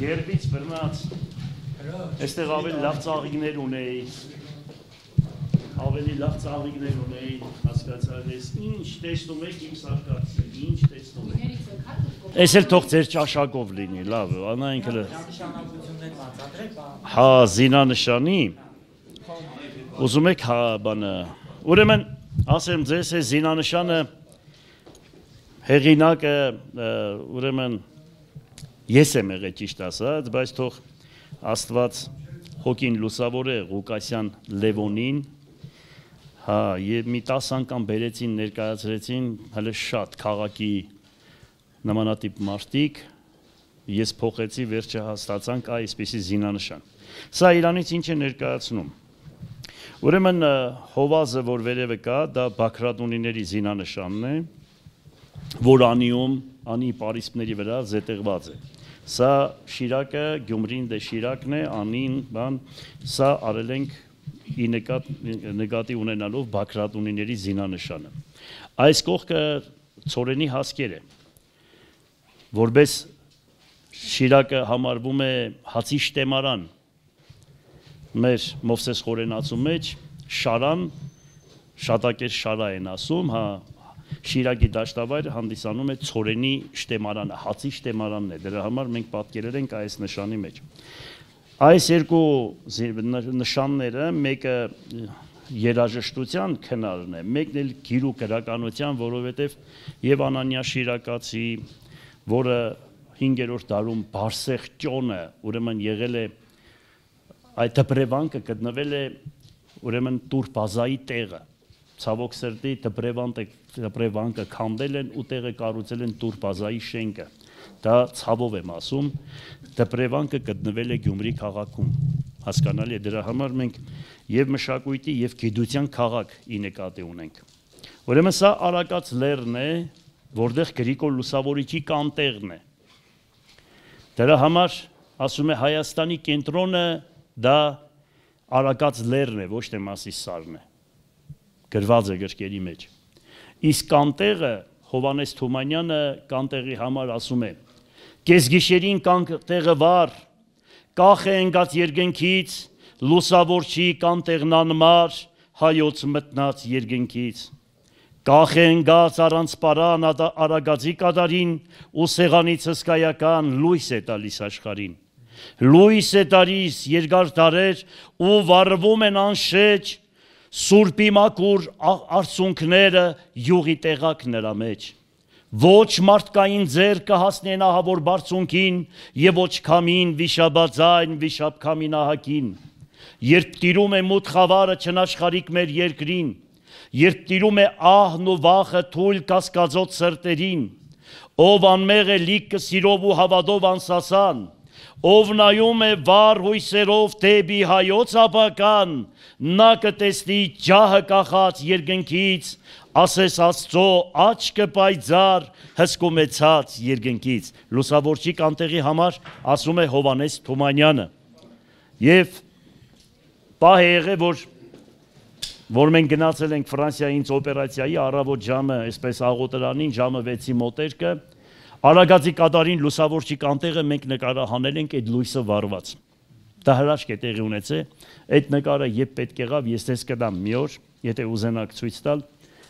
Գերբից բռնած, այստեղ ավելի լավ ծաղիկներ ունեի, հասկացար ես, ինչ տեսնում եք իմ սարկացը, ինչ տեսնում եք։ Այս էլ թող ձեր ճաշակով լինի, լավ, անայինք էլ։ Հա, զինանշանի, ուզում եք հա բանը, ուրեմն ասեմ ձեզ է զինանշանը հեղինակը ուրեմն ես եմ եղել ճիշտ ասած, բայց թող Աստված հոգին լուսավոր է Ղուկասյան Լևոնին, հա, եւ մի 10 անգամ բերեցին ներկայացրեցին հələ շատ քաղաքի նմանատիպ մարդիկ, ես փոխեցի վերջը հաստացանք այսպիսի զինանշան։ Սա Իրանից ինչ է ներկայացնում։ Ուրեմն հովազը, որ վերևը կա, դա Բաքրատունիների զինանշանն է, որ անի պարիսպների վրա զետեղված է։ Սա Շիրակը, Գյումրին դե Շիրակն է, անին, բան, սա արել ենք նկատի ունենալով Բաքրատունիների զինանշանը։ Այս կողքը ցորենի հասկեր է, որպես Շիրակը համարվում է հացի շտեմարան, մեր Մովսես Խորենացու մեջ շարան, շատակեր շարա են ասում, հա, Շիրակի դաշտավայրը հանդիսանում է ցորենի շտեմարանը, հացի շտեմարանն է, դրա համար մենք պատկերել ենք այս նշանի մեջ։ Այս երկու նշանները, մեկը երաժշտության քնարն է, մեկն էլ գիրու գրականության, որովհետև եւ Անանիա Շիրակացի, որը 5-րդ դարում Բարսեղ ճոնը, ուրեմն եղել է այդ դպրևանքը գտնվել է ուրեմն Տուրբազայի տեղը, ցավոք սրտի դպրևանքը քանդել են ու տեղը կառուցել են Տուրբազայի շենքը, դա ցավով եմ ասում, դպրևանքը գտնվել է Գյումրի քաղաքում, հասկանալի է, դրա համար մենք եւ մշակույթի եւ գիտության քաղաք ի նկատի ունենք։ Ուրեմն սա Արագած լեռն է, որտեղ Գրիգոր Լուսավորիչի կանտեղն է։ Դրա համար ասում է Հայաստանի կենտրոնը դա Արագած լեռն է, ոչ թե Մասիսարն է, գրված է գրքերի մեջ։ Իսկ կանտեղը Հովանես Թումանյանը կանտեղի համար ասում է. Կեսգիշերին կանտեղը վար, կախ է ընկած երկնքից, լուսավոր չի կանտեղն անմար, հայոց մտնած երկնքից։ Կախ է ընկած առանց պարան Արագածի կատարին ու սեղանից հսկայական լույս է տալիս աշխարհին։ Լույս է տալիս երկար դարեր ու վառվում են անշեջ Սուրբի մաքուր արցունքները յուղի տեղակ նրա մեջ։ Ոչ մարդկային ձեր կհասնեն ահավոր բարձունքին եւ ոչ քամին վիշաբաձայն վիշապքամի նահակին։ Երբ տիրում է մութ խավարը չնաշխարիկ մեր երկրին, երբ տիրում է ահն ու վախը թույլ կասկածոտ սրտերին, ով անմեղ է լիքը սիրով ու հավատով անսասան, ով նայում է վառ հույսերով դեպի հայոց ապական, նա կտեսնի ջահը կախած երկնքից, ասես Աստծո աչքը պայծառ հսկումեցած երկնքից։ Լուսավորչի կանտեղի համար ասում է Հովանես Թումանյանը։ Եվ պահ է եղել, որ մենք գնացել ենք Ֆրանսիայի ինձ օպերացիայի առավոտ ժամը, այսպես աղոտրանին ժամը 6-ի մոտերկը, Արագածի կատարին լուսավորչի կանտեղը մենք նկարահանել ենք այդ լույսը վառված։ Դա հրաշք է տեղի ունեցել, այդ նկարը երբ պետք եղավ, ես ձեզ կտամ մի օր, եթե ուզենաք ցույց տալ,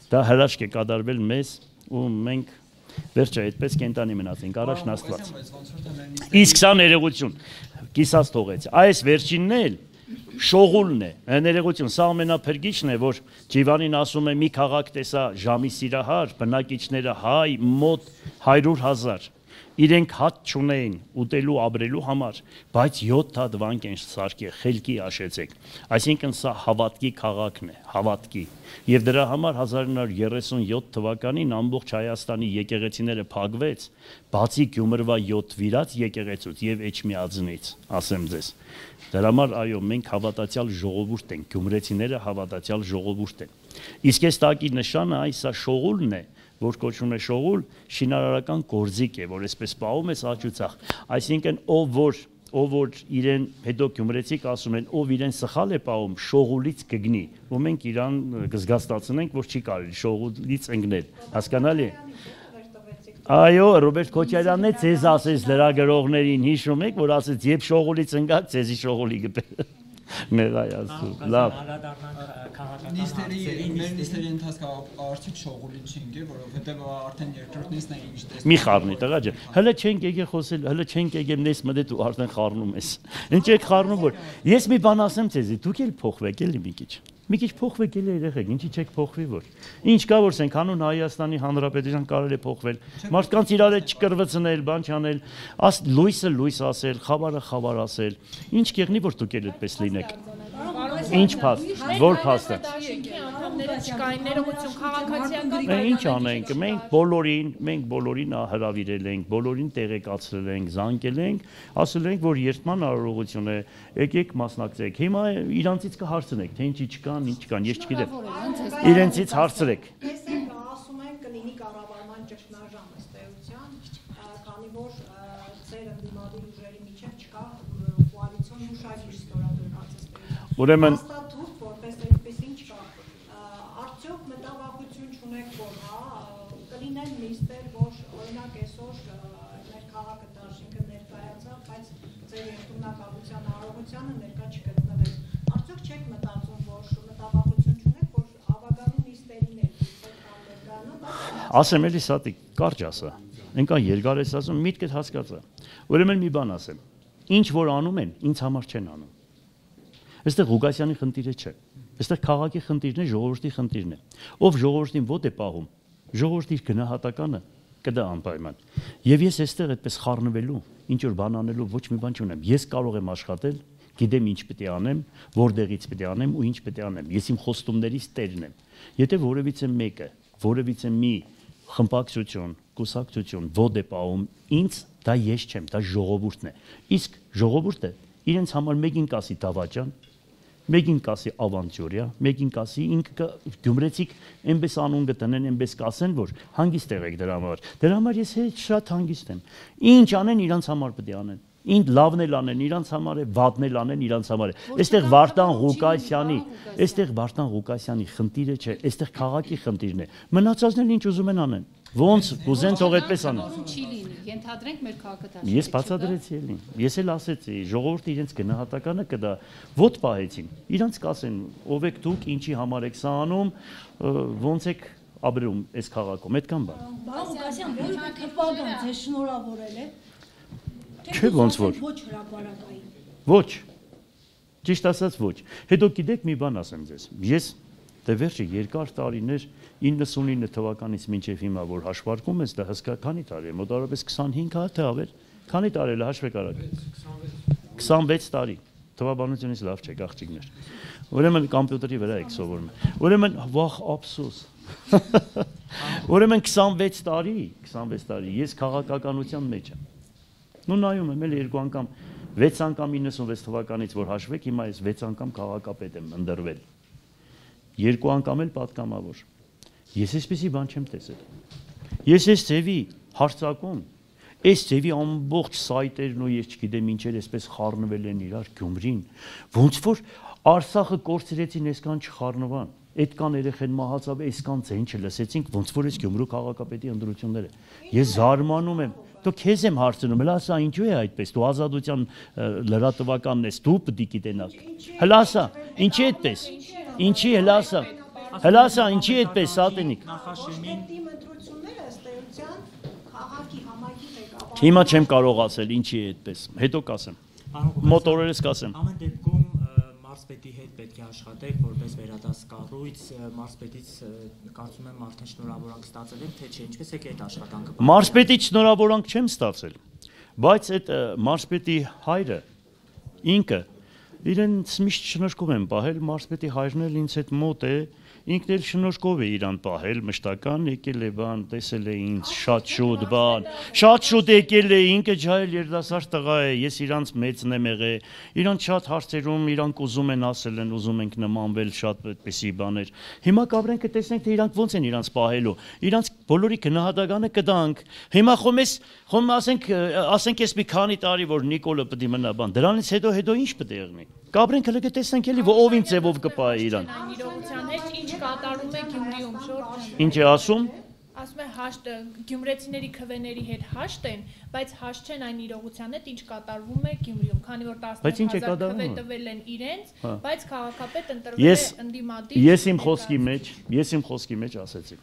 դա հրաշք է կատարվել մեզ ու մենք վերջը այդպես կենտանի մնացինք, առաջն Աստված։ Իսկ սա ներողություն, կիսած թողեց։ Այս վերջինն էլ շողուլն է, ներողություն, սա ամենափրկիչն է, որ Ջիվանին ասում է մի քաղաք տեսա ժամի սիրահար, բնակիչները հայ մոտ 100,000, իրենք հաց չունեին ուտելու ապրելու համար, բայց 7 հատ վանք են սարքել, խելքի աշեցեք, այսինքն սա հավատքի քաղաքն է, հավատքի, եւ դրա համար 1937 թվականին ամբողջ Հայաստանի եկեղեցիները փակվեց, բացի Գյումրվա 7 վիրած եկեղեցուց եւ Էջմիածնից, ասեմ ձեզ։ Դրա համար այո, մենք հավատացյալ ժողովուրդ ենք, գյումրեցիները հավատացյալ ժողովուրդ են։ Իսկ այս տակի նշանը այս սա շողուլն է, որ կոչվում է շողուլ, շինարարական գործիք է, որ այսպես պահում է աճուցախ։ Այսինքն ով որ իրեն հետո գյումրեցիք ասում են, ով իրեն սխալ է պահում, շողուլից կգնի, ու մենք իրան կզգաստացնենք, որ չի կարելի շողուլից ընկնել։ Հասկանալի է։ Այո, Ռոբերտ Քոչարյանն է ձեզ ասեց լրագրողներին, հիշում եք, որ ասեց, երբ շողոլից ընկաք, ձեզի շողոլի գտե։ Մեղայացու, լավ։ Մեր նիստերի ընթացքում արդյոք շողոլի չենք, որովհետև արդեն երկրորդ նիստն է ինչ տեսնում։ Մի խառնի, տղա ջան, հələ չենք եկել խոսել, հələ չենք եկել նես մտել ու արդեն խառնում ես։ Ինչ եք խառնում, որ ես մի բան ասեմ ձեզի, դուք էլ փոխվեք էլի մի քիչ փոխվեք էլի երեխեք, ինչի՞ չեք փոխվի որ։ Ինչ կա որ սենք հանուն Հայաստանի Հանրապետության կարելի է փոխվել։ Մարդկանց իրար հետ չկրվցնել, բան չանել, լույսը լույս ասել, խավարը ասել։ Ինչ կեղնի որ դուք էլ այդպես լինեք։ Ինչ փաստ, որ փաստը։ Չկային ներողություն քաղաքացիական։ Ինչ անենք, մենք բոլորին հրավիրել ենք, բոլորին տեղեկացրել ենք, զանգել ենք, ասել ենք, որ երթման արարողություն է, եկեք մասնակցեք։ Հիմա իրանցից կհարցնեք, թե ինչի չկան, ինչ կան, ես չգիտեմ։ Իրենցից հարցրեք։ Տեսեք, ասում են կլինի կառավարման ճգնաժամ ըստ էության, քանի որ ծեր ընդդիմադիր ուժերի միջև չկա կոալիցիոն հուշագիր ստորագրված ըստ էության։ Ուրեմն որպես այդպեսին չկա։ Արդյոք մտավախություն չունեք, որ կլինեն նիստեր, որ օրինակ այսօր մեր քաղաքը դաշինքը ներկայացավ, բայց ձեր երկրնակալության արարողությանը ներկա չգտնվեց։ Արդյոք չեք մտածում, որ մտավախություն չունեք, որ ավագանու նիստերին եք ներկայանա։ ասեմ էլի սատիկ, կարճ ասա։ Այնքան երկար ես ասում, միտքդ հասկացա։ Ուրեմն մի բան ասեմ։ Ինչ որ անում են, ինձ համար չեն անում։ Այստեղ Ղուկասյանի խնդիրը չէ։ Այստեղ քաղաքի խնդիրն է, ժողովրդի խնդիրն է։ Ով ժողովրդին ոտ է պահում, ժողովրդի գնահատականը կդա անպայման։ Եվ ես այստեղ այդպես խառնվելու, ինչ որ բան անելու ոչ մի բան չունեմ։ Ես կարող եմ աշխատել, գիտեմ ինչ պետք է անեմ, որտեղից պետք է անեմ ու ինչ պետք է անեմ։ Ես իմ խոստումներից տերն եմ։ Եթե որևիցե մեկը, որևիցե մի խմբակցություն, կուսակցություն ոտ է պահում, ինձ դա ես չեմ, դա ժողովուրդն է։ Իսկ ժողովուրդը իրենց համար մեկին կասի դավաճան, մեկին կասի ավանտյուրիա, մեկին կասի ինքը գյումրեցիք այնպես անուն գտնեն, այնպես կասեն, որ հանգիստ եղեք դրա համար։ Դրա համար ես շատ հանգիստ եմ։ Ինչ անեն, իրանց համար պետք է անեն։ Ինչ լավն էլ անեն, իրանց համար է, վատն էլ անեն, իրանց համար է։ Այստեղ Վարդան Ղուկասյանի խնդիրը չէ, այստեղ քաղաքի խնդիրն է։ Մնացածներն ինչ ուզում են անեն։ Ոնց կուզեն թող այդպես անեն։ Չի լինի, ենթադրենք մեր քաղաքացիները։ Ես բացատրեցի էլի։ Ես էլ ասեցի, ժողովուրդը իրենց գնահատականը կդա ոտ պահեցին։ Իրանց կասեն, ով եք դուք, ինչի համար եք սա անում, ոնց եք ապրում այս քաղաքում, այդքան բան։ Պարոն Ղուկասյան, որ քրվագան ձեզ շնորհավորել է։ Չէ ոնց որ։ Ոչ հրապարակային։ Ոչ։ Ճիշտ ասած ոչ։ Հետո գիտեք մի բան ասեմ ձեզ։ Ես դե վերջը երկար տարիներ 99 թվականից մինչև հիմա որ հաշվարկում ես, դա հսկա քանի տարի է, մոտավորապես 25 հա թե ավել։ Քանի տարի է հաշվեք արագ։ 26 տարի։ Թվաբանությունից լավ չէ, աղջիկներ։ Ուրեմն կոմպյուտերի վրա եք սովորում։ Ուրեմն վախ ափսոս։ Ուրեմն 26 տարի ես քաղաքականության մեջ եմ։ Նու նայում եմ էլ երկու անգամ 6 անգամ 96 թվականից որ հաշվեք, հիմա ես 6 անգամ քաղաքապետ եմ ընդրվել։ Երկու անգամ էլ պատգամավոր։ Ես այսպեսի բան չեմ տեսել։ Ես այս ձևի հարցակում, այս ձևի ամբողջ սայտերն ու ես չգիտեմ ինչեր այսպես խառնվել են իրար Գյումրին, ոնց որ Արցախը կորցրեցին, այսքան չխառնվան։ Այդքան երեխեն մահացավ, այսքան ձեն չլսեցինք, ոնց որ այս Գյումրու քաղաքապետի ընտրությունները։ Ես զարմանում եմ։ Դու քեզ եմ հարցնում, հլա ասա ինչու է այդպես, դու ազատության լրատվականն ես, դու պետք է գիտենաս։ Հլա ասա, ինչի այդպես։ Ինչի հլա ասա, ինչի այդպես, Սատենիկ։ Նախաշեմին ընտրությունները ըստ էության քաղաքի համայնքի ղեկավար։ Հիմա չեմ կարող ասել ինչի է այդպես, հետո կասեմ։ Մոտորերս կասեմ։ Ամեն դեպքում մարզպետի հետ պետք է աշխատեք որպես վերադասկառույց, մարզպետից կարծում եմ արդեն շնորհավորանք ստացել եք, թե չէ, ինչպես եք այդ աշխատանքը։ Մարզպետից շնորհավորանք չեմ ստացել, բայց այդ մարզպետի հայրը ինքը իրենց միշտ շնորհքով են պահել, մարզպետի հայրն էլ ինձ հետ մոտ է, ինքն էլ շնորհքով է իրան պահել, մշտական եկել է բան, տեսել է ինձ շատ շուտ եկել է, ինքը ջահել երիտասարդ տղա է, ես իրանց մեծն եմ եղել, իրանց շատ հարցերում իրանք ուզում են ասել են, ուզում ենք նմանվել շատ այդպիսի բաներ։ Հիմա կաբրենք տեսնենք թե իրանք ոնց են իրանց պահելու, իրանց բոլորի գնահատականը կտանք։ Հիմա խոմ ասենք ես մի քանի տարի որ Նիկոլը պետք է մնա բան, դրանից հետո ինչ պետք է եղնի։ Կաբրենք հələ կտեսնենք էլի ով ինձ ձևով կպահի իրան։ Իրողության հետ ինչ կատարում է Գյումրիում շորջ։ Ինչ է ասում։ Ասում է հաշտ գյումրեցիների քվեների հետ հաշտ են, բայց հաշտ չեն այն իրողության հետ, ինչ կատարվում է Գյումրիում, քանի որ 11,000 քվե տվել են իրենց, բայց քաղաքապետ ընտրվել է ընդդիմադիր։ Ես իմ խոսքի մեջ ասեցի։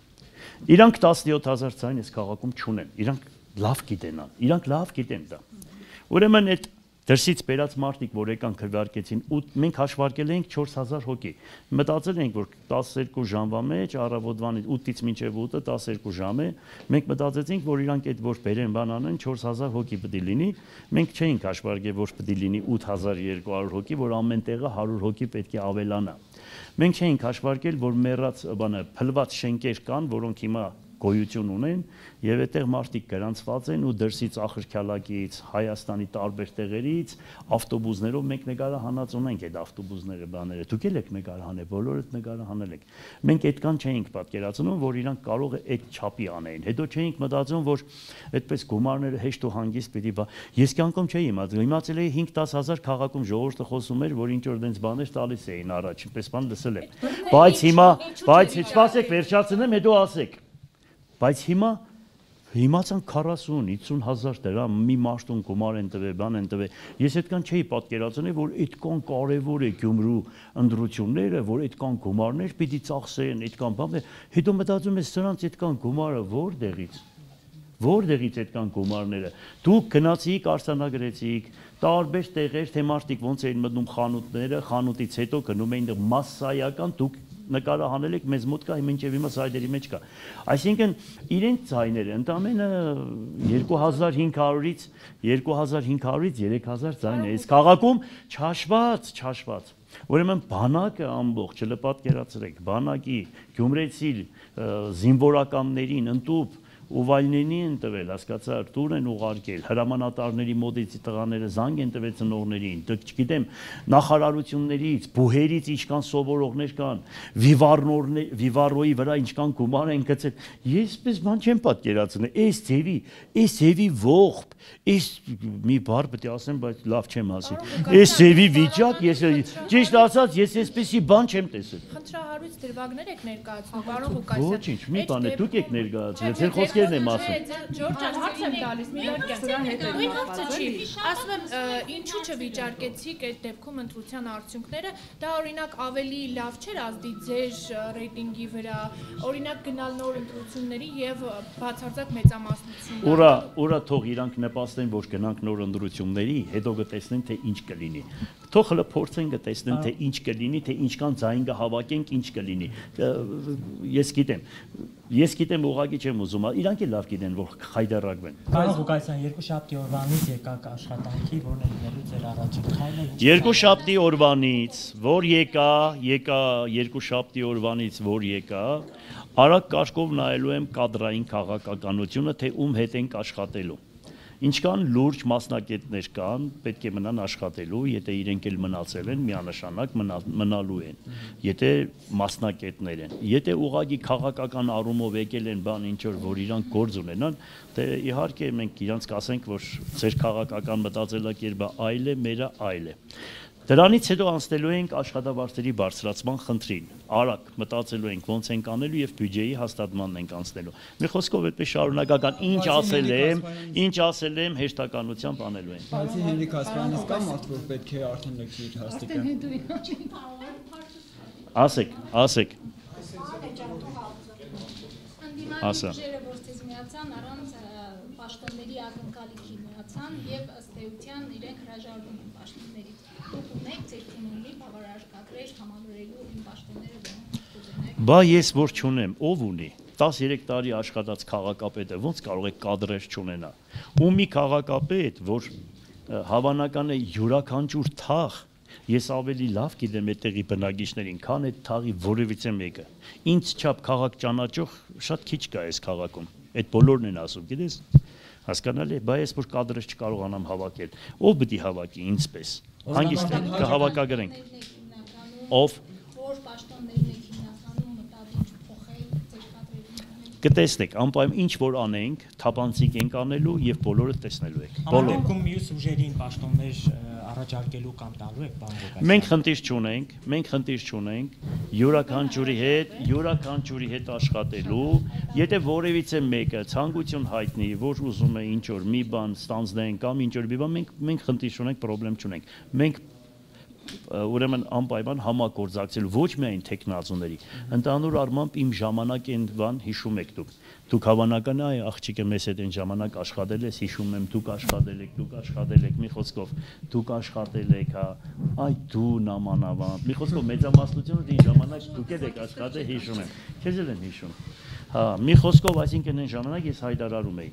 Իրանք 17,000 ցայն այս քաղաքում չունեն։ Իրանք լավ գիտեն դա։ Ուրեմն այդ դրսից բերած մարդիկ, որ եկան քվեարկեցին, ու մենք հաշվարկել էինք 4,000 հոգի։ Մտածել էինք, որ 12 ժամվա մեջ առավոտվանից 8-ից մինչև 8-ը 12 ժամ է, մենք մտածեցինք, որ իրանք այդ որ բերեն բան անեն 4,000 հոգի պետք է լինի։ Մենք չէինք հաշվարկել, որ պետք է լինի 8,200 հոգի, որ ամեն տեղը 100 հոգի պետք է ավելանա։ Մենք չէինք հաշվարկել, որ մեռած փլված շենքեր կան, որոնք հիմա գոյություն ունեն եւ այդտեղ մարդիկ գրանցված են ու դրսից Ախրքալակից, Հայաստանի տարբեր տեղերից ավտոբուսներով մենք նկարահանած ունենք այդ ավտոբուսները բաները։ Դուք եք նկարահանել, բոլորդ նկարահանել եք։ Մենք այդքան չէինք պատկերացնում, որ իրանք կարող է այդ չափի անեին։ Հետո չէինք մտածում, որ այդպես գումարները հեշտ ու հանգիստ պիտի ես կյանքում չէի իմացել էի 5-10 հազար քաղաքում ժողովուրդը խոսում էր, որ ինչ որ դենց բաներ տալիս էին առաջ, ինչպես բան լսել եմ։ Բայց հիմա, չասեք, վերջացնեմ, հետո ասեք։ Բայց հիմացան 40-50 հազար դրամ մի մաշտուն գումար են տվել, բան են տվել։ Ես այդքան չէի պատկերացնել, որ այդքան կարևոր է Գյումրու ընտրությունները, որ այդքան գումարներ պիտի ծախսեն, այդքան բան։ Հետո մտածում ես սրանց այդքան գումարը որտեղից այդքան գումարները։ Դուք գնացիք, արձանագրեցիք, տարբեր տեղեր, թե մարդիկ ոնց էին մտնում խանութները, խանութից հետո գնում էին մասսայական, դուք նկարահանել եք մեզ մոտ կա, մինչև հիմա սայդերի մեջ կա։ Այսինքն իրենց ձայները ընդամենը 2500-ից 3000 ձայն է։ Այս քաղաքում չհաշված։ Ուրեմն բանակը ամբողջ չլպատկերացրեք, բանակի գյումրեցի զինվորականներին ընդուպ Ուվայնենի են տվել, հասկացար, տուր են ուղարկել, հրամանատարների մոտից տղաները զանգ են տվել ծնողներին, չգիտեմ, նախարարություններից, բուհերից ինչքան սովորողներ կան, վիվարոյի վրա ինչքան գումար են գցել։ Ես պես բան չեմ պատկերացնել, այս ձևի ողբ, այս մի բառ պետք է ասեմ, բայց լավ չեմ ասի։ Այս ձևի վիճակ, ճիշտ ասած, ես այսպեսի բան չեմ տեսել։ Խնդրահարույց դրվագներ եք ներկայացնում, պարոն Ղուկասյան։ Ոչինչ, մի բան է, դուք եք ներկայացրել, ձեր խոսքերն եմ ասում։ Ջորջ, հարց եմ տալիս, մի դեպքում։ Նույն հարցը չի։ Ասում եմ, ինչու չվիճարկեցիք այդ դեպքում ընտրության արդյունքները, դա օրինակ ավելի լավ չէր ազդի ձեր ռեյտինգի վրա, օրինակ գնալ նոր ընտրությունների եւ բացարձակ մեծամասնություն։ Ուրա թող իրանք նպաստեն, որ գնանք նոր ընտրությունների, հետո կտեսնեն թե ինչ կլինի։ Թող հələ փորձեն կտեսնեն թե ինչ կլինի, թե ինչքան ձայն կհավաքենք, ինչ կլինի։ Ես գիտեմ, ուղղակի չեմ ուզում, իրանք էլ լավ գիտեն, որ խայդարակվեն։ Պարոն Ղուկասյան, երկուշաբթի օրվանից եկաք աշխատանքի, որն է լինելու ձեր առաջին քայլը։ Երկուշաբթի օրվանից, որ եկա, երկուշաբթի օրվանից, որ եկա, արագ կարգով նայելու եմ կադրային քաղաքականությունը, թե ում հետ ենք աշխատելու։ Ինչքան լուրջ մասնակիցներ կան, պետք է մնան աշխատելու, եթե իրենք էլ մնացել են, միանշանակ մնալու են, եթե մասնակիցներ են։ Եթե ուղղակի քաղաքական առումով եկել են բան ինչ որ իրանք գործ ունենան, թե իհարկե մենք իրանք կասենք, որ ձեր քաղաքական մտածելակերպը այլ է, մերը այլ է։ Դրանից հետո անցնելու ենք աշխատավարձերի բարձրացման խնդրին։ Արագ մտածելու ենք ոնց ենք անելու եւ բյուջեի հաստատմանն ենք անցնելու։ Մի խոսքով այդպես շարունակական ինչ ասել եմ, հեշտականությամբ անելու ենք։ Բացի Հենրիկ Կասպյանից կա մարդ, որ պետք է արդեն լքի իր հաստիկը։ Ասեք։ Ասա։ Որտեղ միացան առանց պաշտոնների ակնկալիքի միացան եւ ըստ էության իրենք հրաժարվում են պաշտոններից։ Դուք ունեք ձեր թիմի բավարար կադրեր համալրելու իմ պաշտոնները դրանք։ Բա ես որ չունեմ, ով ունի։ 13 տարի աշխատած քաղաքապետը ոնց կարող է կադրեր չունենա։ Ու մի քաղաքապետ, որ հավանական է յուրաքանչյուր թաղ, ես ավելի լավ գիտեմ այդտեղի բնակիչներին, քան այդ թաղի որևիցե մեկը։ Ինձ չափ քաղաք ճանաչող շատ քիչ կա այս քաղաքում։ Այդ բոլորն են ասում, գիտես։ Հասկանալի է, բայց ես որ կադրեր չկարողանամ հավաքել, ով պետք է հավաքի ինձպես։ Հանգիստ կհավաքագրենք։ Ով որ պաշտոններն եք հիմնականում մտադիր փոխել ձեր կադրերի։ կտեսնեք, անպայման ինչ որ անենք, թափանցիկ ենք անելու եւ բոլորը տեսնելու եք։ Բոլորը։ Դեպքում մյուս ուժերին պաշտոններ առաջարկելու կամ տալու եք, պարոն Ղուկասյան։ Մենք խնդիր չունենք յուրաքանչյուրի հետ աշխատելու, եթե որևիցե մեկը ցանկություն հայտնի, որ ուզում է ինչ որ մի բան ստանձնեն կամ ինչ որ մի բան, մենք խնդիր չունենք, խնդրեմ չունենք։ Մենք ուրեմն անպայման համագործակցելու ոչ միայն տեխնազուների, ընդհանուր առմամբ իմ ժամանակ են բան հիշում եք դուք հավանական է աղջիկը մեզ հետ այն ժամանակ աշխատել ես, հիշում եմ դուք աշխատել եք, մի խոսքով դուք աշխատել եք, հա, այ դու նամանավան, մի խոսքով մեծամասնությունը այն ժամանակ դուք եք աշխատել, հիշում եմ, քեզ էլ եմ հիշում, հա, մի խոսքով, այսինքն այն ժամանակ ես հայտարարում էի,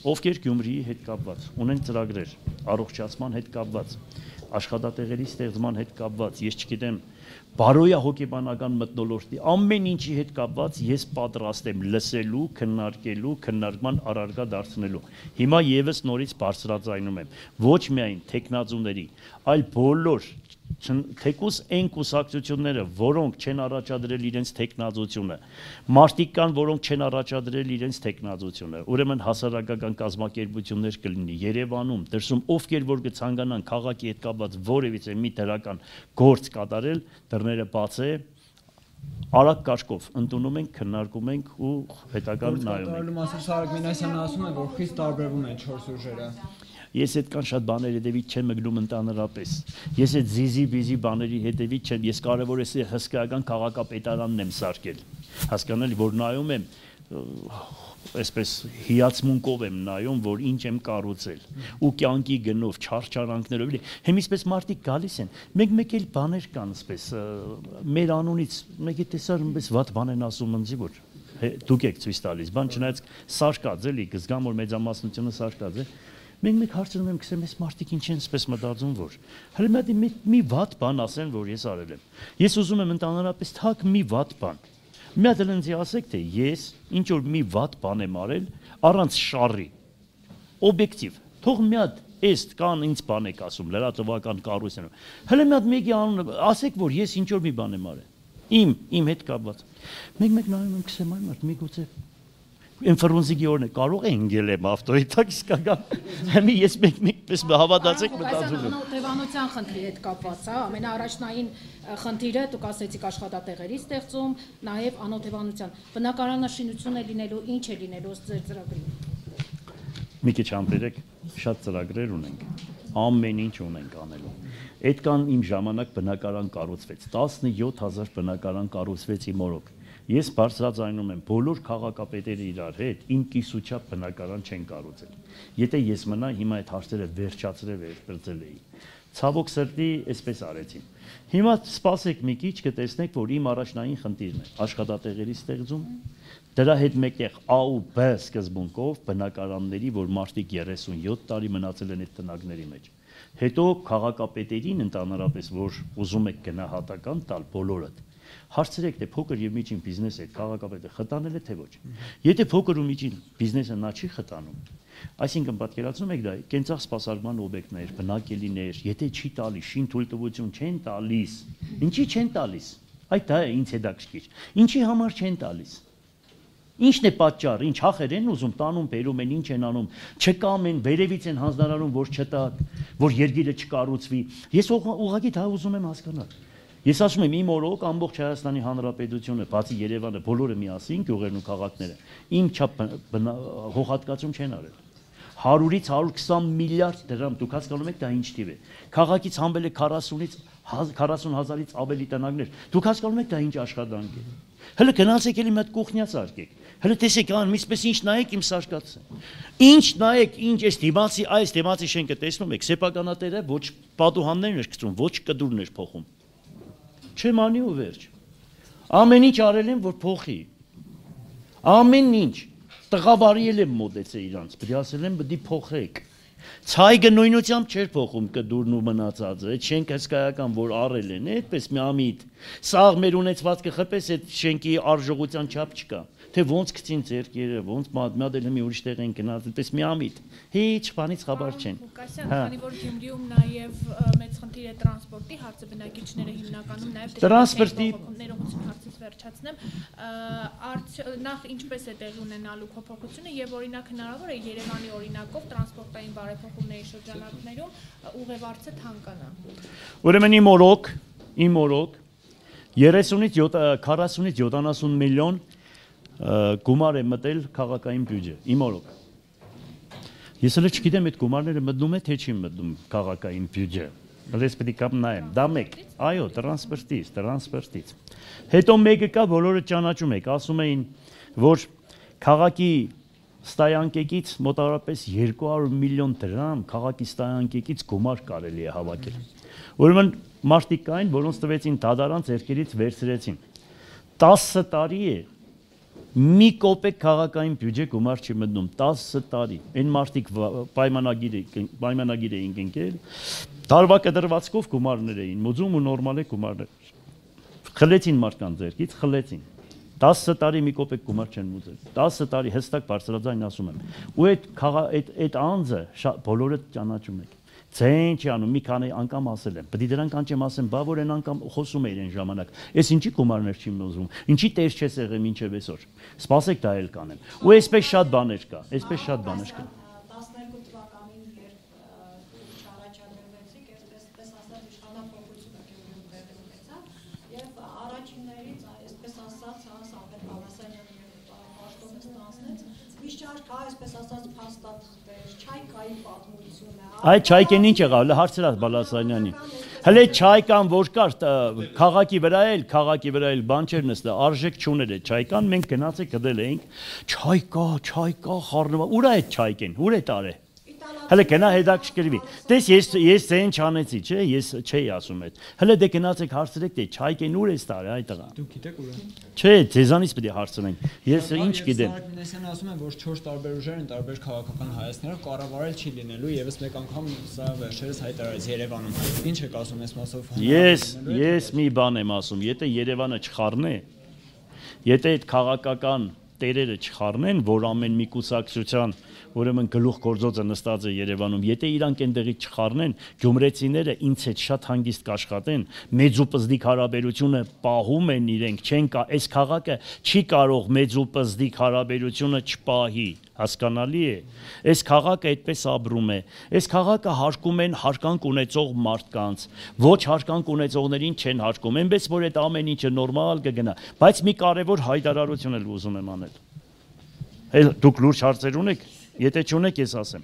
ովքեր Գյումրիի հետ կապված, ունեն ծրագրեր, առողջացման հետ կապված, աշխատատեղերի ստեղծման հետ կապված, ես չգիտեմ, բարոյահոգեբանական մթնոլորտի ամեն ինչի հետ կապված ես պատրաստ եմ լսելու, քննարկելու, քննարկման առարկա դարձնելու։ Հիմա եւս նորից բարձրաձայնում եմ, ոչ միայն տեխնազուների, այլ բոլոր թեկուս այն կուսակցությունները, որոնք չեն առաջադրել իրենց տեխնազությունը, մարդիկ կան, որոնք չեն առաջադրել իրենց տեխնազությունը, ուրեմն հասարակական կազմակերպություններ կլինի Երևանում, դրսում ովքեր որ կցանկանան քաղաքի հետ կապված որևիցե մի դրական գործ կատարել, դռները բաց է, արագ կաշկով ընդունում ենք, քննարկում ենք ու հետական նայում ենք։ Մասը Սարակ Մինասյանը ասում է, որ խիստ տարբերվում են 4 ուժերը։ Ես այդքան շատ բաներ հետևից չեմ մգնում ընդհանրապես։ Ես այդ զիզի-բիզի բաների հետևից չեմ, ես կարևոր է հսկայական քաղաքապետարանն եմ սարքել։ Հասկանալի, որ նայում եմ, այսպես հիացմունքով եմ նայում, որ ինչ եմ կառուցել։ Ու կյանքի գնով, չարչարանքներով, հիմիսպես մարդիկ գալիս են։ Մեկ էլ բաներ կան, այսպես մեր անունից, մեկ է տեսար, այնպես վատ բան են ասում ինձ, որ դուք եք ցույց տալիս, բան չնայած սարկած էլի, կզգամ որ մեծամասնությունը սարկած է։ Մենք հարցնում եմ, գսեմ, այս մարդիկ ինչ են սպես մտածում, որ հələ մի վատ բան ասեն, որ ես արել եմ։ Ես ուզում եմ ընդհանրապես թակ մի վատ բան։ Մի հատ ինձ ասեք, թե ես ինչ որ մի վատ բան եմ արել առանց շարի։ Օբյեկտիվ։ Թող մի հատ էս կան ինձ բան եք ասում, լրատվական կառույցներում։ Հələ մի հատ մեկի անունը ասեք, որ ես ինչ որ մի բան եմ արել։ Իմ հետ կապված։ Մեկ նայում եմ, գսեմ, այ մարդ միգուցե Ինֆրոնզիգի օրն է կարող է ընկել եմ ավտոյի տակ իսկական հիմի ես մեկպես հավատացեք մտածում եմ Անօթևանության խնդրի հետ կապված է ամենաառաջնային խնդիրը դուք ասեցիք աշխատատեղերի ստեղծում նաև անօթևանության բնակարանաշինություն է լինելու ինչ է լինելու ձեր ծրագրի մի քիչ համբերեք շատ ծրագրեր ունենք ամեն ինչ ունենք անելու այդքան իմ ժամանակ բնակարան կառուցվեց 17000 բնակարան կառուցվեց իմ օրոք Ես բարձրաձայնում եմ բոլոր քաղաքապետերը իրար հետ իմ կիսուչափ բնակարան չեն կառուցել։ Եթե ես մնա հիմա այդ հարցերը վերջացրել էի։ Ցավոք սրտի այսպես արեցին։ Հիմա սպասեք մի քիչ կտեսնեք, որ իմ առաջնային խնդիրն է աշխատատեղերի ստեղծում, դրա հետ մեկտեղ A ու B սկզբունքով բնակարանների, որ մարդիկ 37 տարի մնացել են այդ տնակների մեջ։ Հետո քաղաքապետերին ընդհանրապես, որ ուզում եք գնահատական տալ բոլորը Հարցրեք, թե փոքր եւ միջին բիզնեսը այդ քաղաքապետը խտանել է թե ոչ։ Եթե փոքր ու միջին բիզնեսը նա չի խտանում, այսինքն պատկերացնում եք դա կենցաղ սպասարկման օբյեկտներ, բնակելիներ, եթե չի տալիս, շին թույլտվություն չեն տալիս, ինչի չեն տալիս։ Այդ դա է ինձ հետաքրքիր։ Ինչի համար չեն տալիս։ Ինչն է պատճառը, ինչ հախեր են ուզում, տանում, բերում են, ինչ են անում, չկամ են, վերևից են հանձնարարում, որ չտակ, որ երգիրը չկառուցվի։ Ես ուղղակի դա ուզում եմ հասկանալ։ Ես ասում եմ իմ օրոք ամբողջ Հայաստանի Հանրապետությունը, բացի Երևանը, բոլորը միասին գյուղերն ու քաղաքները, իմ չափ հողատկացում չեն արել։ 100-ից 120 միլիարդ դրամ, դուք հասկանում եք դա ինչ թիվ է։ Քաղաքից հանվել է 40,000-ից ավելի տնագներ։ Դուք հասկանում եք դա ինչ աշխատանք է։ Հələ գնացեք էլի մի հատ կուխնյա սարքեք։ Հələ տեսեք, ինչպես ինչ նայեք իմ սարկածը։ Ինչ նայեք, ինչ այս դիմացի շենքը տեսնում եք, սեփականատերը ոչ պատուհաններն էր գցում, ոչ կդուրն էր փոխում։ Չեմ անի ու վերջ։ Ամեն ինչ արել եմ, որ փոխի։ Ամեն ինչ։ Տղաբարիել եմ մոտեցել իրանց, պետք է ասել եմ, պետք է փոխեք։ Ցայգը նույնությամբ չէր փոխում կդուրն ու մնացածը, այդ շենքը հսկայական, որ առել են, այդպես մի ամիտ։ Սաղ մեր ունեցվածքը խփես, այդ շենքի արժողության չափ չկա։ թե ոնց գցին ձեռքերը, ոնց մատմադել մի ուրիշ տեղ են գնաց, այդպես մի ամիտ։ Ինչ բանից խաբար չեն։ Ղուկասյան, քանի որ Գյումրիում նաև մեծ խնդիր է տրանսպորտի հարցը, բնակիչները հիմնականում նաև տրանսպորտի ներողություն հարցից վերջացնեմ, նախ ինչպես է տեղի ունենալու փոփոխությունը եւ օրինակ հնարավոր է Երևանի օրինակով տրանսպորտային բարեփոխումների շրջանակներում ուղևորցը թանկանա։ Ուրեմն իմ օրոք 30-ից 40-70 միլիոն գումար է մտել քաղաքային բյուջե, իմ օրոք։ Ես էլ չգիտեմ այդ գումարները մտնում է, թե չի մտնում քաղաքային բյուջե։ Ես պետք է նայեմ, դա մեկ, այո, տրանսպորտից։ Հետո մեկը կա, բոլորը ճանաչում եք, ասում էին, որ քաղաքի ստայանկեկից մոտավորապես 200 միլիոն դրամ քաղաքի ստայանկեկից գումար կարելի է հավաքել։ Ուրեմն մարդիկ կային, որոնց տվեցին դատարան ձեռքերից վերցրեցին։ 10 տարի է մի կոպեկ քաղաքային բյուջե գումար չի մտնում 10 տարի։ Այն մարդիկ պայմանագիր էին կնքել, տարվա կտրվածքով գումարներ էին մուծում ու նորմալ է գումարներ։ Խլեցին մարդկանց ձեռքից, խլեցին։ 10 տարի մի կոպեկ գումար չեն մուծել։ 10 տարի հստակ բարձրաձայն ասում եմ։ Ու այդ անձը բոլորը ճանաչում եք։ Ցեն չի անում, մի քանի անգամ ասել եմ։ Պետք է դրանք անջեմ ասեմ, բա որ այն անգամ խոսում էին այն ժամանակ։ Էս ինչի գումարներ չի մոզում։ Ինչի տես չես եղել մինչև այսօր։ Սպասեք դա էլ կանեմ։ Ու այսպես շատ բաներ կա, այսպես շատ բաներ կա։ 12 թվականին երբ առաջադրվեցիք, այսպես ասած իշխանապողությունը Գյումրիում տեղի ունեցավ, եւ առաջիններից, այսպես ասած, Սամվել Բալասանյանը եւ Պաշտոնը ստանցնեց, միշտ կա, այսպես ասած, փաստաթղթեր, Չայկայի պատմությունը։ Այդ Չայկեն ինչ եղավ, հարցրա Բալասանյանի։ Հələ Չայկան որ կար քաղաքի վրա էլ բան չէր նստա, արժեք չուներ է Չայկան, մենք գնացեք գտել էինք Չայկա խառնվա, ուր է այդ Չայկեն, ուր է տարե։ Հələ գնա հետաքրքրվի։ Տես ես ձեն չանեցի, չէ, ես չէի ասում այդ։ Հələ դե գնացեք հարցրեք, դե Չայկեն ուր է տարե այդ տղա։ Դուք գիտեք ուր է։ Չէ, ձեզանից պետք է հարցնենք։ Ես ինչ գիտեմ։ Սարգսյանն ասում են, որ 4 տարբեր ուժեր են, տարբեր քաղաքական հայացքներով կառավարել չի լինելու, եւս մեկ անգամ սա վերջերս հայտարարեց Երևանում։ Ինչ եք ասում այս մասով։ Ես մի բան եմ ասում, եթե Երևանը չխառնե, եթե այդ քաղաքական տերերը չխառնեն, որ ամեն մի կուսակցության ուրեմն գլուխ գործոցը նստած է Երևանում, եթե իրանք այնտեղից չխառնեն, գյումրեցիները ինձ հետ շատ հանգիստ կաշխատեն, մեծ ու պզդիկ հարաբերությունը պահում են իրենք, չեն կա, այս քաղաքը չի կարող մեծ ու պզդիկ հարաբերությունը չպահի, հասկանալի է։ Այս քաղաքը այդպես ապրում է։ Այս քաղաքը հարկում են հարկանք ունեցող մարդկանց, ոչ հարկանք ունեցողներին չեն հարկում, այնպես որ այդ ամեն ինչը նորմալ կգնա, բայց մի կարևոր հայտարարություն էլ ուզում եմ անել։ Դուք լուրջ հարցեր ունեք։ Եթե չունեք, ես ասեմ։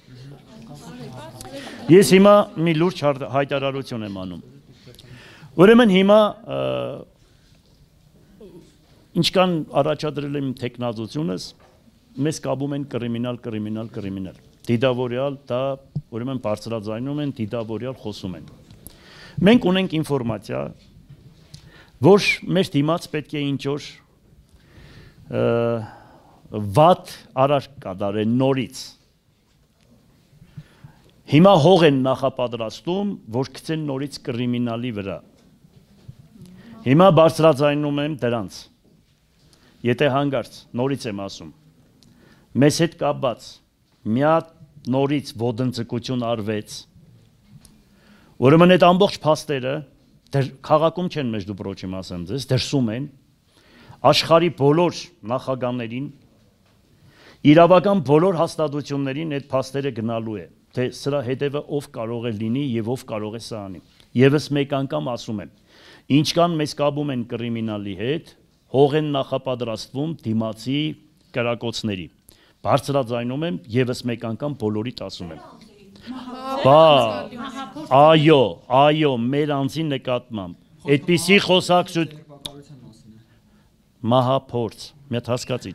Ես հիմա մի լուրջ հայտարարություն եմ անում։ Ուրեմն հիմա ինչքան առաջադրել եմ տեխնազությունս, մեզ կապում են կրիմինալ։ Դիտավորյալ դա ուրեմն բարձրաձայնում են, դիտավորյալ խոսում են։ Մենք ունենք ինֆորմացիա, որ մեր դիմաց պետք է ինչ-որ վատ արարք կատարեն նորից։ Հիմա հող են նախապատրաստում, որ գցեն նորից կրիմինալի վրա։ Հիմա բարձրաձայնում եմ դրանց։ Եթե հանգարց, նորից եմ ասում, մեզ հետ կապված մի հատ նորից ոտնձգություն արվեց, ուրեմն այդ ամբողջ փաստերը քաղաքում չեն մեջ դու պրոչիմ ասեմ ձեզ, դրսում են աշխարհի բոլոր նախագահներին, իրավական բոլոր հաստատություններին այդ փաստերը գնալու է, թե սրա հետևը ով կարող է լինի եւ ով կարող է սա անի։ Եվս մեկ անգամ ասում եմ, ինչքան մեզ կապում են կրիմինալի հետ, հող են նախապատրաստվում դիմացի կրակոցների։ Բարձրաձայնում եմ եւս մեկ անգամ բոլորիդ ասում եմ։ Այո, մեր անձի նկատմամբ։ Այդպիսի խոսակցություն մահափորձ, մի հատ հասկացի,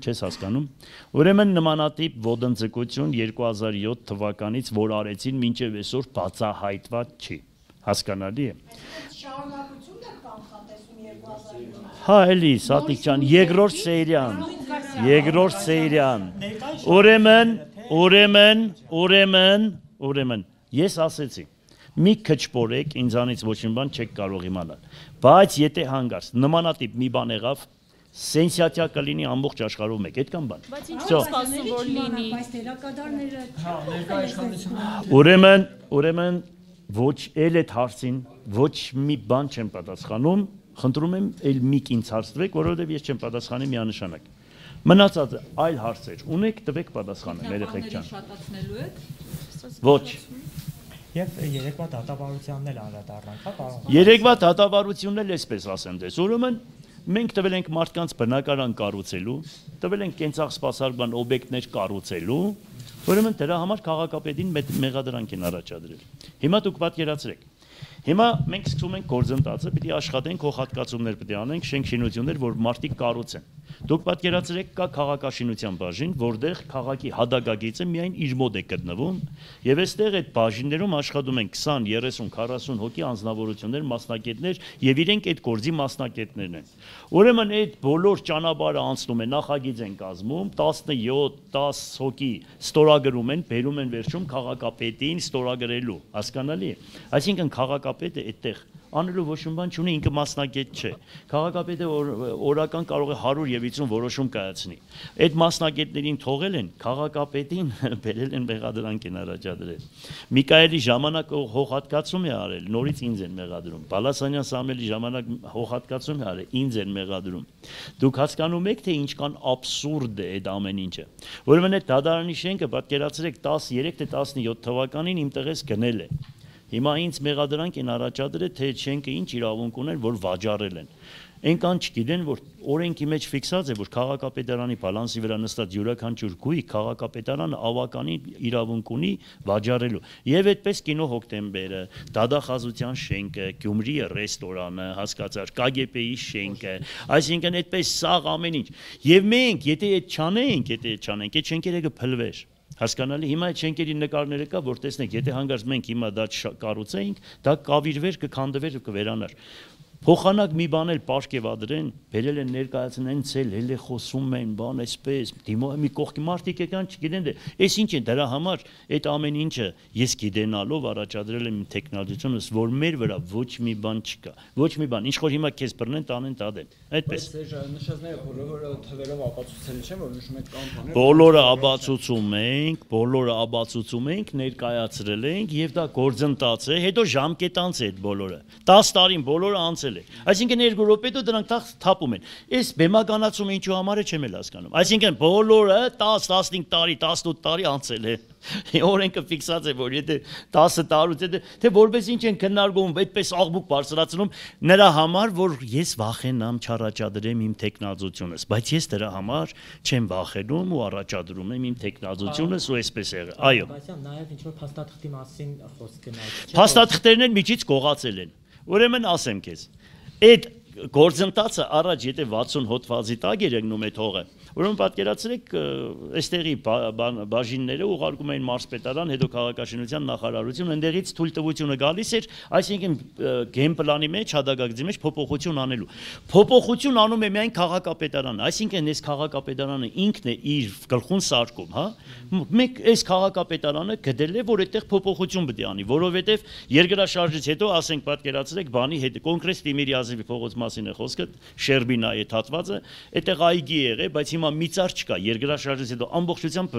չես հասկանում։ Ուրեմն նմանատիպ ոտնձգություն 2007 թվականից, որ արեցին մինչև այսօր բացահայտված չի։ Հասկանալի է։ Շարունակություն եք կանխատեսում 2007։ Հա, էլի, Սատիկ ջան, երկրորդ սերիան։ Ուրեմն, ես ասեցի, մի քչփորեք, ինձանից ոչ մի բան չեք կարող իմանալ։ Բայց եթե հանգարց նմանատիպ մի բան եղավ, սենսացիա կլինի ամբողջ աշխարհում մեկ, այդ կամ բան։ Բայց ինչ սպասում որ լինի։ Բայց դերակատարները ներկա իշխանությունը Ուրեմն ոչ էլ այդ հարցին ոչ մի բան չեմ պատասխանում, խնդրում եմ էլ մի կինց հարցրեք, որովհետև ես չեմ պատասխանի միանշանակ։ Մնացած այլ հարցեր ունեք, տվեք պատասխանը, երեխեք ջան։ Ոչ։ Եվ երեկվա դատավարությանն էլ անդրադառնանք, հա, պարոն։ Երեկվա դատավարությունն էլ էսպես ասեմ դες։ Ուրեմն մենք տվել ենք մարդկանց բնակարան կառուցելու, տվել ենք կենցաղ սպասարկման օբյեկտներ կառուցելու, ուրեմն դրա համար քաղաքապետին մեղադրանք են առաջադրել։ Հիմա դուք պատկերացրեք։ Հիմա մենք սկսում ենք գործընթացը, պիտի աշխատենք, հողատկացումներ պիտի անենք, շենք-շինություններ, որ մարդիկ կառուցեն։ Դուք պատկերացրեք, կա քաղաքաշինության բաժին, որտեղ քաղաքի հադագագիծը միայն իր մոտ է գտնվում, եւ այստեղ այդ բաժիններում աշխատում են 20, 30, 40 հոգի անձնավորություններ, մասնակիցներ եւ իրենք այդ գործի մասնակիցներն են։ Ուրեմն այդ բոլոր ճանապարհը անցնում է, նախագիծ են կազմում, 17-10 հոգի ստորագրում են, բերում են վերջում քաղաքապետին ստորագրելու, հասկանալի է։ Այսինքն քաղաքապետը այդտեղ անելու ոչ մի բան չունի, ինքը մասնագետ չէ։ Քաղաքապետը օրական կարող է 100 եւ 50 որոշում կայացնի։ Այդ մասնագետներին թողել են, քաղաքապետին բերել են մեղադրանք են առաջադրել։ Միքայելի ժամանակ հողատկացում է արել, նորից ինձ են մեղադրում։ Բալասանյան Սամվելի ժամանակ հողատկացում է արել, ինձ են մեղադրում։ Դուք հասկանում եք, թե ինչքան աբսուրդ է այդ ամեն ինչը։ Ուրեմն այդ դատարանի շենքը պատկերացրեք 13 թե 17 թվականին իմ տեղից գնել է։ Հիմա ինձ մեղադրանք են առաջադրել, թե չենք ինչ իրավունք ունեն, որ վաճառել են։ Այնքան չգիտեն, որ օրենքի մեջ ֆիքսած է, որ քաղաքապետարանի բալանսի վրա նստած յուրաքանչյուր գույք քաղաքապետարանը ավականին իրավունք ունի վաճառելու։ Եվ այդպես կինո հոկտեմբերը, Դադախազության շենքը, Գյումրիի ռեստորանը, հասկացար, KGB-ի շենքը, այսինքն այդպես սաղ ամեն ինչ։ Եվ մենք, եթե այդ չանենք, այդ շենքերը կփլվեր։ Հասկանալի, հիմա այդ շենքերի նկարները կա, որ տեսնեք, եթե հանգարց մենք հիմա դա կառուցեինք, դա կավիրվեր, կքանդվեր, կվերանար։ Փոխանակ մի բան էլ պարկեվադրեն, բերել են ներկայացնեն, ցել հել է խոսում են, բան այսպես, դիմո մի կողքի մարդիկ եկան, չգիտեն դե, այս ինչ է դրա համար այդ ամեն ինչը ես գիտենալով առաջադրել եմ տեխնոլոգիությունս, որ մեր վրա ոչ մի բան չկա, ոչ մի բան, ինչ որ հիմա քեզ բռնեն, տանեն, տադեն, այդպես։ Նշածները բոլորը թվերով ապացուցել չեն, որ նշում եք կան բաներ։ Բոլորը ապացուցում ենք, ներկայացրել ենք եւ դա գործընթաց է, հետո ժամկետանց է այդ բոլորը։ 10 տարին բոլորը անցել Այսինքն 2 րոպեդո դրանք թափում են։ Այս բեմականացումը ինչու համար է չեմ էլ հասկանում։ Այսինքն բոլորը 10, 15 տարի, 18 տարի անցել է։ Օրենքը ֆիքսած է, որ եթե 10 տարուց թե որպես ինչ են քննարկում, այդպես աղմուկ բարձրացնում նրա համար, որ ես վախենամ չառաջադրեմ իմ տեխնազությունս, բայց ես դրա համար չեմ վախենում ու առաջադրում եմ իմ տեխնազությունս ու այսպես եղել։ Այո։ Բայց նաև ինչ որ փաստաթղթի մասին խոսք գնալ։ Փաստաթղթերն էլ միջից կողացել են։ Ուրեմն ասեմ քեզ, այդ գործընթացը առաջ եթե 60 հոդվածի տակ էր եղնում այդ հողը, ուրեմն պատկերացրեք, այստեղի բաժինները ուղարկում էին մարզպետարան, հետո քաղաքաշինության նախարարություն, այնտեղից թույլտվությունը գալիս էր, այսինքն գեյմպլանի մեջ, հադագագծի մեջ փոփոխություն անելու։ Փոփոխություն անում է միայն քաղաքապետարանը, այսինքն այս քաղաքապետարանը ինքն է իր գլխուն սարքում, հա։ Մենք այս քաղաքապետարանը գտել է, որ այդտեղ փոփոխություն պետք է անի, որովհետև երկրաշարժից հետո, ասենք, պատկերացրեք, բանի հետ կոնկրետ Տիմիրյազևի փողոց մասին է խոսքը, Շերբինա է հատվածը, այդտեղ այգի եղե, բայց հիմա մի ծառ չկա, երկրաշարժից հետո ամբողջությամբ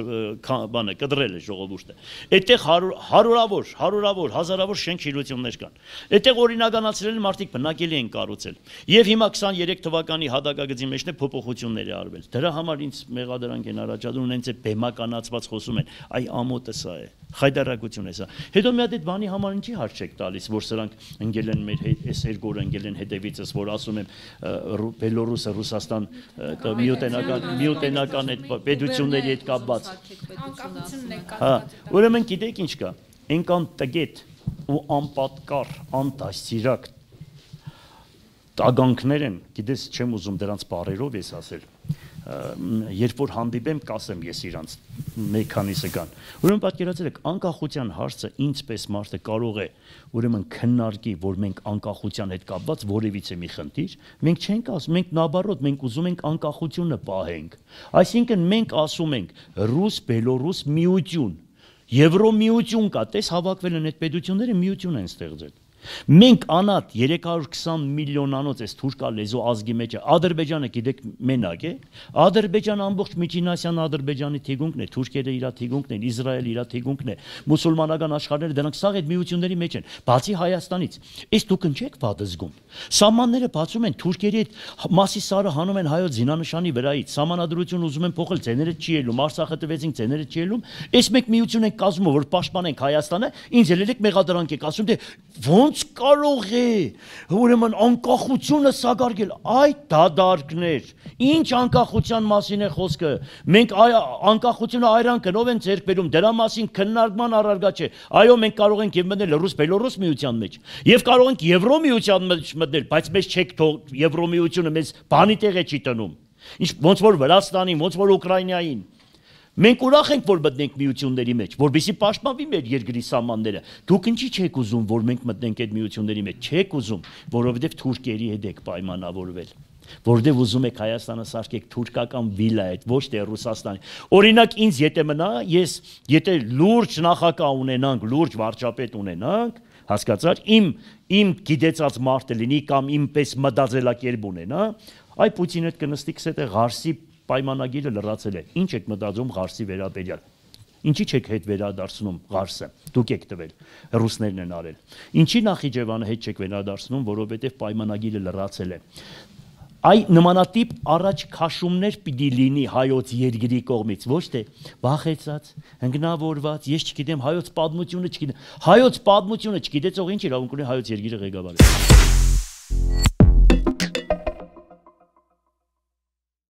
բանը կդրել է ժողովուրդը։ Այդտեղ հարյուրավոր, հազարավոր շենք-շինություններ կան։ Այդտեղ օրինականացրել մարդիկ բնակելի են կառուցել։ Եվ հիմա 23 թվականի հադագագծի մեջն է փոփոխություններ է արվել։ Դրա համար ինձ մեղադրանք են առաջադրում, հենց է բեմականացված խոսում են, այ ամոթը սա է։ Խայդարակություն է սա։ Հետո մի հատ այդ բանի համար ինչի հարց չեք տալիս, որ սրանք ընկել են մեր հետ, այս երկու ընկել են հետևիցս, որ ասում եմ Բելորուսը, Ռուսաստան միութենական այդ պետությունների հետ կապված։ Անկախությունն է կա։ Հա, ուրեմն գիտեք ինչ կա, այնքան տգետ ու անպատկառ, անտասիրակ տագանքներ են, գիտես չեմ ուզում դրանց բառերով ես ասել։ Երբ որ հանդիպեմ, կասեմ ես իրանց մեկ քանիսը կան։ Ուրեմն պատկերացրեք, անկախության հարցը ինձպես մարդը կարող է ուրեմն քննարկի, որ մենք անկախության հետ կապված որևիցե մի խնդիր, մենք չենք ասում, մենք նաբարոտ, մենք ուզում ենք անկախությունը պահենք։ Այսինքն մենք ասում ենք ռուս-բելորուս միություն, Եվրոմիություն կա, տես հավաքվել են այդ պետությունները միություն են ստեղծել։ Մենք անատ 320 միլիոնանոց այս թուրքա լեզու ազգի մեջ է, Ադրբեջանը գիտեք մենակ է, Ադրբեջանը ամբողջ Միջինասիան Ադրբեջանի թիգունքն է, թուրքերը իր թիգունքն են, Իսրայելը իր թիգունքն է, մուսուլմանական աշխարհները դրանք սաղ այդ միությունների մեջ են, բացի Հայաստանից։ Իսկ դուք ընչեք վատ զգում։ Սահմանները բացում են, թուրքերի այդ մասի սարը հանում են հայոց զինանշանի վրայից, սահմանադրություն ուզում են փոխել, ցեները չի ելում, Արցախը տվեցին, ցեները չի ելում, այս մեկ միություն են կազմում, որ պաշտպանենք Հայաստանը, ինձ ելեք մեղադրանք եք ասում, դե ոնց կարող է ուրեմն անկախությունը սակարգել այդ դադարքներ ինչ անկախության մասին է խոսքը մենք անկախությունը այրանքնով են ձեռք բերում դրա մասին քննարկման առարկա չէ այո մենք կարող ենք եւ մտնել ռուս-բելորուս միության մեջ եւ կարող ենք եվրոմիության մեջ մտնել բայց մեզ չեք թող եվրոմիությունը մեզ բանի տեղ է չի տնում ինչ ոնց որ Վրաստանին ոնց որ Ուկրաինային Մենք ուրախ ենք, որ մտնենք միությունների մեջ, որովհետեւ պաշտպանվի մեր երկրի սահմանները։ Դուք ինչի չեք ուզում, որ մենք մտնենք այդ միությունների մեջ։ Չեք ուզում, որովհետեւ թուրքերի հետ եք պայմանավորվել։ Որովհետեւ ուզում եք Հայաստանը սարքեք թուրքական վիլա այդ, ոչ թե Ռուսաստանի։ Օրինակ ինձ եթե մնա, եթե լուրջ նախագահ ունենանք, լուրջ վարչապետ ունենանք, հասկացար, իմ գիտեցած մարդը լինի կամ իմպես մտածելակերպ ունենա, այ Պուտինը հետ կնստի քսե ղարսի պայմանագիրը լրացել է։ Ինչ եք մտածում ղարսի վերաբերյալ։ Ինչի չեք հետ վերադարձնում ղարսը։ Դուք եք տվել, ռուսներն են արել։ Ինչի Նախիջևանը հետ չեք վերադարձնում, որովհետև պայմանագիրը լրացել է։ Այ նմանատիպ առաջ քաշումներ պիտի լինի հայոց երկրի կողմից, ոչ թե վախեցած, հնգնավորված, ես չգիտեմ հայոց պատմությունը չգիտեմ։ Հայոց պատմությունը չգիտեցող ինչ իրավունք ունի հայոց երկիրը ղեկավարել։